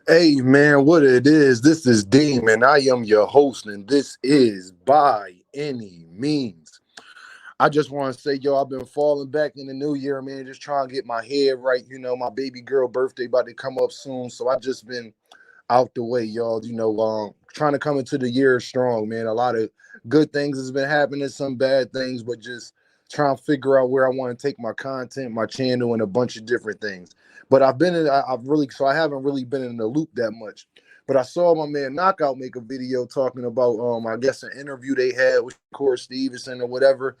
Hey man, what it is? This is Deem, and I am your host, and this is By Any Means. I just want to say, yo, I've been falling back in the new year, man, just trying to get my head right. My baby girl birthday about to come up soon, so I just been out the way, y'all. Trying to come into the year strong, man. A lot of good things has been happening, some bad things, but just trying to figure out where I want to take my content, my channel, and a bunch of different things. But I haven't really been in the loop that much. But I saw my man Knockout make a video talking about, I guess an interview they had with Shakur Stevenson or whatever.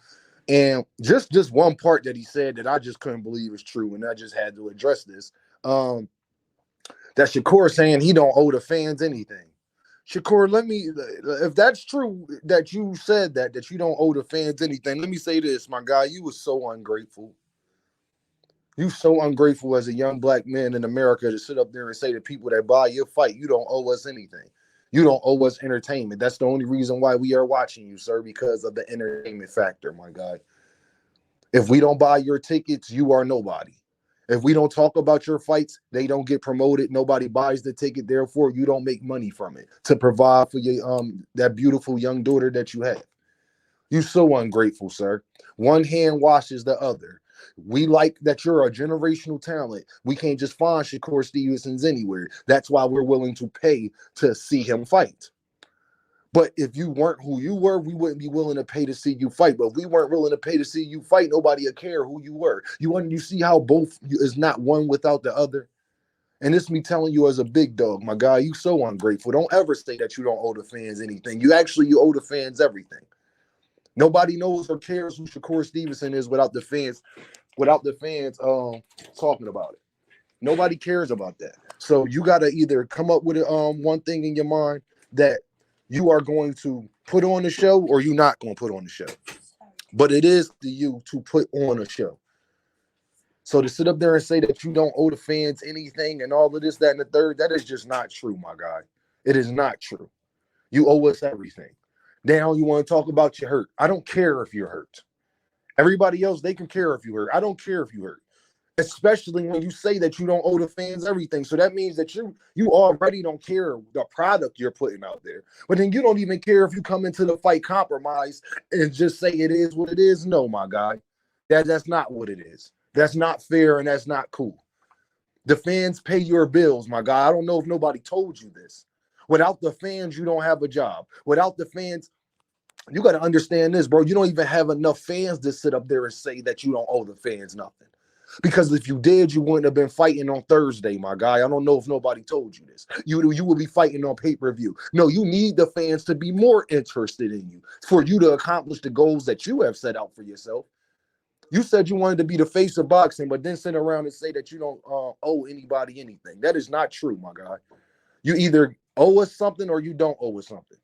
And just one part that he said that I just couldn't believe is true, and I just had to address this. Um, that Shakur saying he don't owe the fans anything. Shakur, if that's true that you said that you don't owe the fans anything, let me say this, my guy, you was so ungrateful. You so ungrateful as a young black man in America to sit up there and say to people that buy your fight, you don't owe us anything. You don't owe us entertainment. That's the only reason why we are watching you, sir, because of the entertainment factor, my guy. If we don't buy your tickets, you are nobody. If we don't talk about your fights, they don't get promoted. Nobody buys the ticket. Therefore, you don't make money from it to provide for your that beautiful young daughter that you have. You so ungrateful, sir. One hand washes the other. We like that you're a generational talent. We can't just find Shakur Stevenson's anywhere. That's why we're willing to pay to see him fight. But if you weren't who you were, we wouldn't be willing to pay to see you fight. But if we weren't willing to pay to see you fight, nobody would care who you were. You see how both is not one without the other? And this is me telling you as a big dog, my guy, you so ungrateful. Don't ever say that you don't owe the fans anything. You owe the fans everything. Nobody knows or cares who Shakur Stevenson is without the fans talking about it. Nobody cares about that. So you gotta either come up with one thing in your mind that you are going to put on the show or you're not going to put on the show. But it is to you to put on a show. So to sit up there and say that you don't owe the fans anything and all of this, that, and the third, that is just not true, my guy. It is not true. You owe us everything. Now you want to talk about your hurt. I don't care if you're hurt. Everybody else, they can care if you hurt. I don't care if you hurt. Especially when you say that you don't owe the fans everything. So that means that you already don't care the product you're putting out there. But then you don't even care if you come into the fight compromised and just say it is what it is. No, my guy. That's not what it is. That's not fair and that's not cool. The fans pay your bills, my guy. I don't know if nobody told you this. Without the fans, you don't have a job. Without the fans, you got to understand this, bro. You don't even have enough fans to sit up there and say that you don't owe the fans nothing. Because if you did, you wouldn't have been fighting on Thursday, my guy. I don't know if nobody told you this. You would be fighting on pay-per-view. No, you need the fans to be more interested in you for you to accomplish the goals that you have set out for yourself. You said you wanted to be the face of boxing, but then sit around and say that you don't owe anybody anything. That is not true, my guy. You either owe us something or you don't owe us something.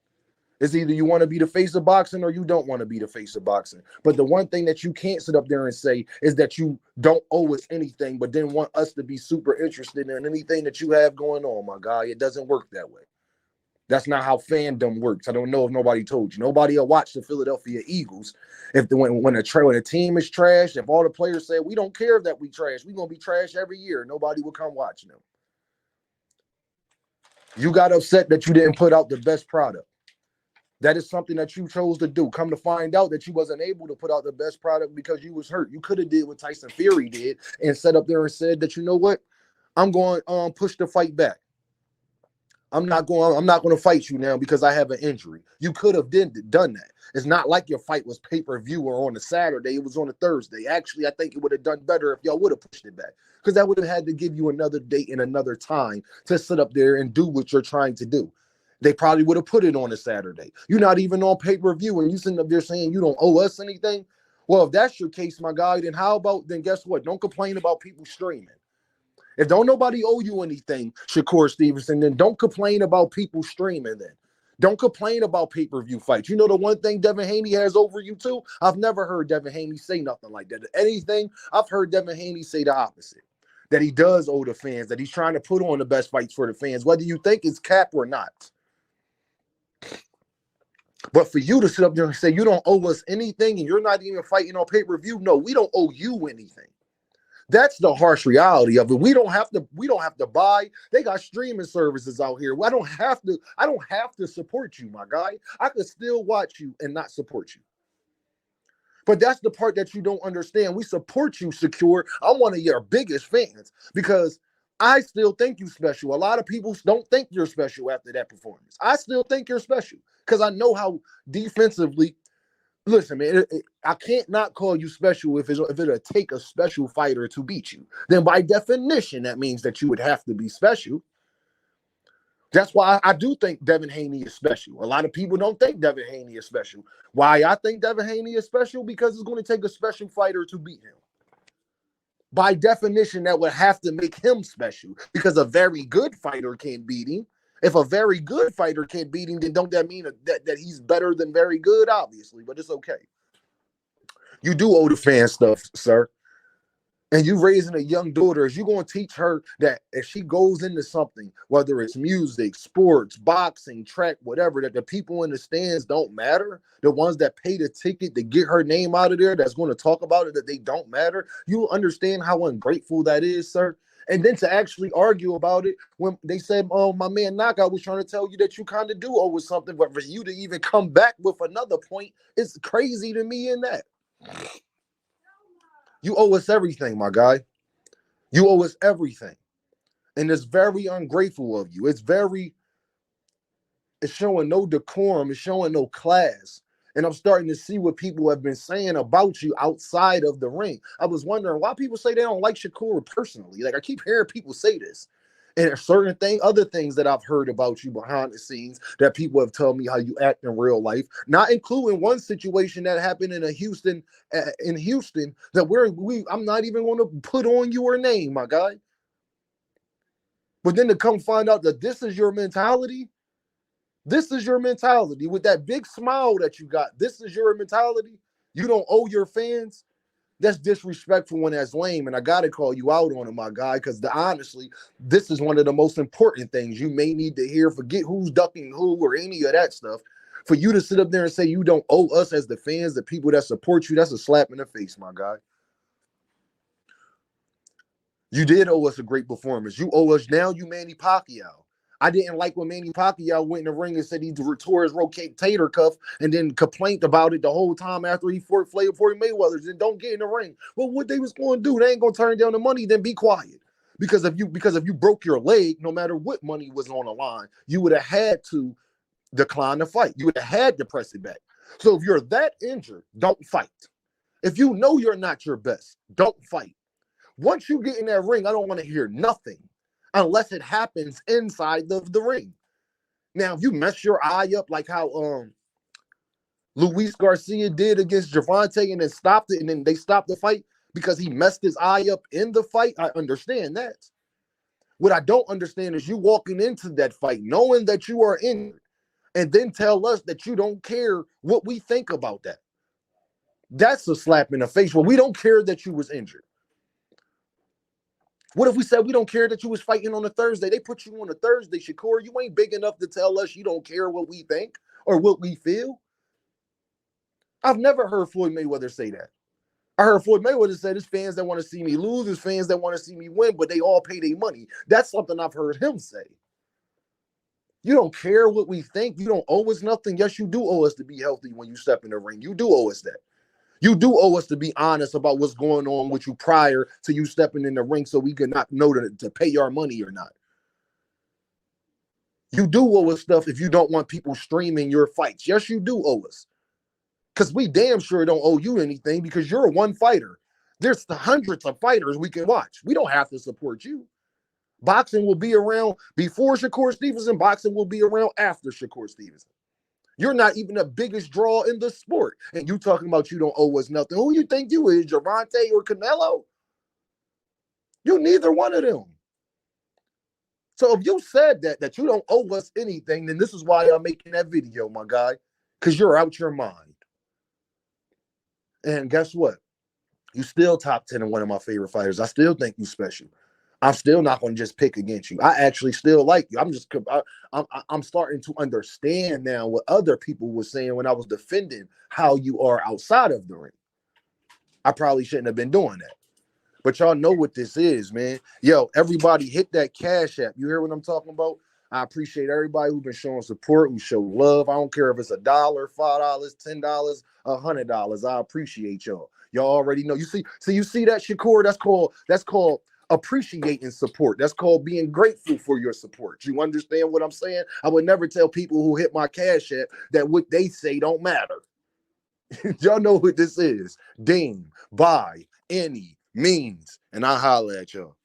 It's either you want to be the face of boxing or you don't want to be the face of boxing. But the one thing that you can't sit up there and say is that you don't owe us anything, but then want us to be super interested in anything that you have going on, my guy. It doesn't work that way. That's not how fandom works. I don't know if nobody told you. Nobody will watch the Philadelphia Eagles when a team is trash. If all the players say we don't care that we trash, we're gonna be trash every year. Nobody will come watch them. You got upset that you didn't put out the best product. That is something that you chose to do. Come to find out that you wasn't able to put out the best product because you was hurt. You could have did what Tyson Fury did and sat up there and said that, you know what, I'm going to push the fight back. I'm not going to fight you now because I have an injury. You could have done that. It's not like your fight was pay-per-view or on a Saturday. It was on a Thursday. Actually, I think it would have done better if y'all would have pushed it back because that would have had to give you another date and another time to sit up there and do what you're trying to do. They probably would have put it on a Saturday. You're not even on pay-per-view and you sitting up there saying you don't owe us anything. Well, if that's your case, my guy, then guess what? Don't complain about people streaming. If don't nobody owe you anything, Shakur Stevenson, then don't complain about people streaming then. Don't complain about pay-per-view fights. You know the one thing Devin Haney has over you too? I've never heard Devin Haney say nothing like that. Anything, I've heard Devin Haney say the opposite. That he does owe the fans, that he's trying to put on the best fights for the fans, whether you think it's cap or not. But for you to sit up there and say you don't owe us anything and you're not even fighting on pay-per-view, no, we don't owe you anything. That's the harsh reality of it. We don't have to buy. They got streaming services out here. I don't have to support you, my guy. I could still watch you and not support you. But that's the part that you don't understand. We support you, Secure. I'm one of your biggest fans because I still think you special. A lot of people don't think you're special after that performance. I still think you're special because I know how defensively. Listen, man, I can't not call you special if it'll take a special fighter to beat you. Then by definition, that means that you would have to be special. That's why I do think Devin Haney is special. A lot of people don't think Devin Haney is special. Why I think Devin Haney is special? Because it's going to take a special fighter to beat him. By definition, that would have to make him special because a very good fighter can't beat him. If a very good fighter can't beat him, then don't that mean that he's better than very good? Obviously, but it's okay. You do owe the fan stuff, sir. And you raising a young daughter, is you going to teach her that if she goes into something, whether it's music, sports, boxing, track, whatever, that the people in the stands don't matter? The ones that pay the ticket to get her name out of there, that's going to talk about it, that they don't matter? You understand how ungrateful that is, sir? And then to actually argue about it when they said, oh, my man Knockout was trying to tell you that you kind of do owe us something, but for you to even come back with another point, it's crazy to me in that. You owe us everything, my guy. You owe us everything. And it's very ungrateful of you. It's showing no decorum. It's showing no class. And I'm starting to see what people have been saying about you outside of the ring. I was wondering why people say they don't like Shakur personally. Like, I keep hearing people say this. And certain other things that I've heard about you behind the scenes that people have told me how you act in real life, not including one situation that happened in Houston that I'm not even going to put on your name, my guy. But then to come find out that this is your mentality with that big smile that you got. This is your mentality. You don't owe your fans. That's disrespectful and that's lame, and I gotta call you out on it, my guy, because honestly, this is one of the most important things you may need to hear. Forget who's ducking who or any of that stuff. For you to sit up there and say you don't owe us as the fans, the people that support you, that's a slap in the face, my guy. You did owe us a great performance. You owe us now. You Manny Pacquiao. I didn't like when Manny Pacquiao went in the ring and said he tore his rotator cuff and then complained about it the whole time after he fought Floyd Mayweather and don't get in the ring. Well, what they was going to do, they ain't going to turn down the money, then be quiet. Because if you broke your leg, no matter what money was on the line, you would have had to decline the fight. You would have had to press it back. So if you're that injured, don't fight. If you know you're not your best, don't fight. Once you get in that ring, I don't want to hear nothing unless it happens inside the ring. Now, if you mess your eye up like how Luis Garcia did against Gervonta and then stopped it, and then they stopped the fight because he messed his eye up in the fight, I understand that. What I don't understand is you walking into that fight knowing that you are injured and then tell us that you don't care what we think about that. That's a slap in the face. Well, we don't care that you was injured. What if we said we don't care that you was fighting on a Thursday? They put you on a Thursday, Shakur. You ain't big enough to tell us you don't care what we think or what we feel. I've never heard Floyd Mayweather say that. I heard Floyd Mayweather say there's fans that want to see me lose, there's fans that want to see me win, but they all pay their money. That's something I've heard him say. You don't care what we think. You don't owe us nothing. Yes, you do owe us to be healthy when you step in the ring. You do owe us that. You do owe us to be honest about what's going on with you prior to you stepping in the ring so we can not know to pay our money or not. You do owe us stuff if you don't want people streaming your fights. Yes, you do owe us. Because we damn sure don't owe you anything because you're one fighter. There's the hundreds of fighters we can watch. We don't have to support you. Boxing will be around before Shakur Stevenson. Boxing will be around after Shakur Stevenson. You're not even the biggest draw in the sport. And you talking about you don't owe us nothing. Who you think you is, Gervonta or Canelo? You neither one of them. So if you said that you don't owe us anything, then this is why I'm making that video, my guy. Because you're out your mind. And guess what? You still top 10 and one of my favorite fighters. I still think you special. I'm still not going to just pick against you. I actually still like you. I'm starting to understand now what other people were saying when I was defending how you are outside of the ring. I probably shouldn't have been doing that. But y'all know what this is, man. Yo, everybody hit that Cash App. You hear what I'm talking about? I appreciate everybody who's been showing support, who show love. I don't care if it's $1, $5, $10, $100. I appreciate y'all. Y'all already know. You see that, Shakur? That's called appreciating support. That's called being grateful for your support. You understand what I'm saying? I would never tell people who hit my Cash App that what they say don't matter. Y'all know what this is. Deem by any means. And I holla at y'all.